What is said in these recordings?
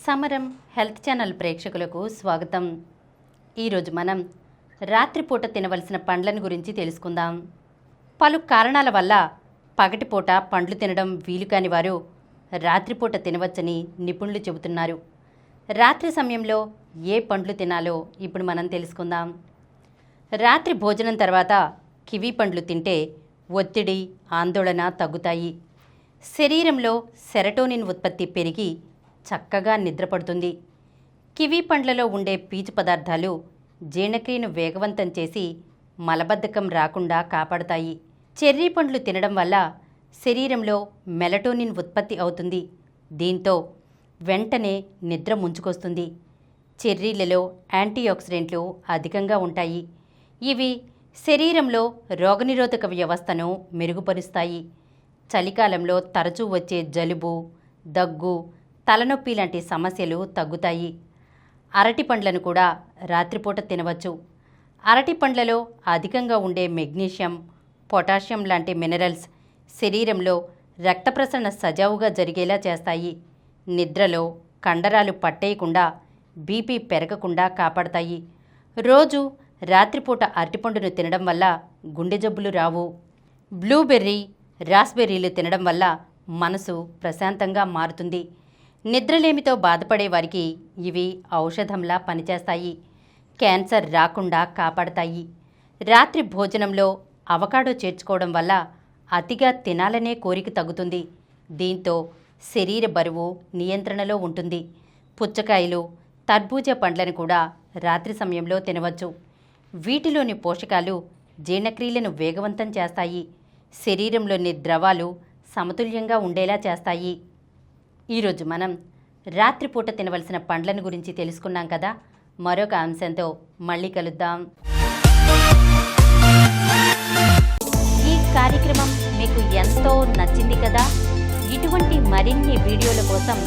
సమరం health channel ప్రేక్షకులకు స్వాగతం. ఈరోజు మనం రాత్రిపూట తినవలసిన పండ్లను గురించి తెలుసుకుందాం. పలు కారణాల వల్ల పగటిపూట పండ్లు తినడం వీలు కాని వారు రాత్రిపూట తినవచ్చని నిపుణులు చెబుతున్నారు. రాత్రి సమయంలో ఏ పండ్లు తినాలో ఇప్పుడు మనం తెలుసుకుందాం. రాత్రి భోజనం తర్వాత కివీ పండ్లు తింటే ఒత్తిడి, ఆందోళన తగ్గుతాయి. శరీరంలో సెరటోనిన్ ఉత్పత్తి పెరిగి చక్కగా నిద్రపడుతుంది. కివీ పండ్లలో ఉండే పీచు పదార్థాలు జీర్ణక్రియను వేగవంతం చేసి మలబద్ధకం రాకుండా కాపాడతాయి. చెర్రీ పండ్లు తినడం వల్ల శరీరంలో మెలటోనిన్ ఉత్పత్తి అవుతుంది. దీంతో వెంటనే నిద్ర ముంచుకొస్తుంది. చెర్రీలలో యాంటీఆక్సిడెంట్లు అధికంగా ఉంటాయి. ఇవి శరీరంలో రోగనిరోధక వ్యవస్థను మెరుగుపరుస్తాయి. చలికాలంలో తరచూ వచ్చే జలుబు, దగ్గు, తలనొప్పి లాంటి సమస్యలు తగ్గుతాయి. అరటి పండ్లను కూడా రాత్రిపూట తినవచ్చు. అరటి పండ్లలో అధికంగా ఉండే మెగ్నీషియం, పొటాషియం లాంటి మినరల్స్ శరీరంలో రక్త ప్రసరణ సజావుగా జరిగేలా చేస్తాయి. నిద్రలో కండరాలు పట్టేయకుండా, బీపీ పెరగకుండా కాపాడతాయి. రోజు రాత్రిపూట అరటిపండును తినడం వల్ల గుండె జబ్బులు రావు. బ్లూబెర్రీ, రాస్బెర్రీలు తినడం వల్ల మనసు ప్రశాంతంగా మారుతుంది. నిద్రలేమితో బాధపడే వారికి ఇవి ఔషధంలా పనిచేస్తాయి. క్యాన్సర్ రాకుండా కాపాడతాయి. రాత్రి భోజనంలో అవకాడో చేర్చుకోవడం వల్ల అతిగా తినాలనే కోరిక తగ్గుతుంది. దీంతో శరీర బరువు నియంత్రణలో ఉంటుంది. పుచ్చకాయలు, తర్బూజా పండ్లను కూడా రాత్రి సమయంలో తినవచ్చు. వీటిలోని పోషకాలు జీర్ణక్రియలను వేగవంతం చేస్తాయి. శరీరంలోని ద్రవాలు సమతుల్యంగా ఉండేలా చేస్తాయి. ఈరోజు మనం రాత్రిపూట తినవలసిన పండ్లను గురించి తెలుసుకున్నాం కదా. మరొక అంశంతో మళ్ళీ కలుద్దాం. ఈ కార్యక్రమం మీకు ఎంతో నచ్చింది కదా. ఇటువంటి మరిన్ని వీడియోల కోసం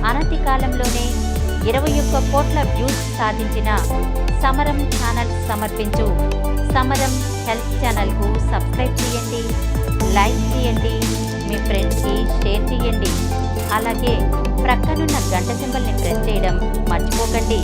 అనతి కాలంలోనే 21 కోట్ల వ్యూస్ సాధించిన సమరం ఛానల్ సమర్పించు సమరం హెల్త్ ఛానల్కు సబ్స్క్రైబ్ చేయండి, లైక్ చేయండి, మీ ఫ్రెండ్స్కి షేర్ చేయండి. అలాగే ప్రక్కనున్న గంట సింబల్ని ప్రెస్ చేయడం మర్చిపోకండి.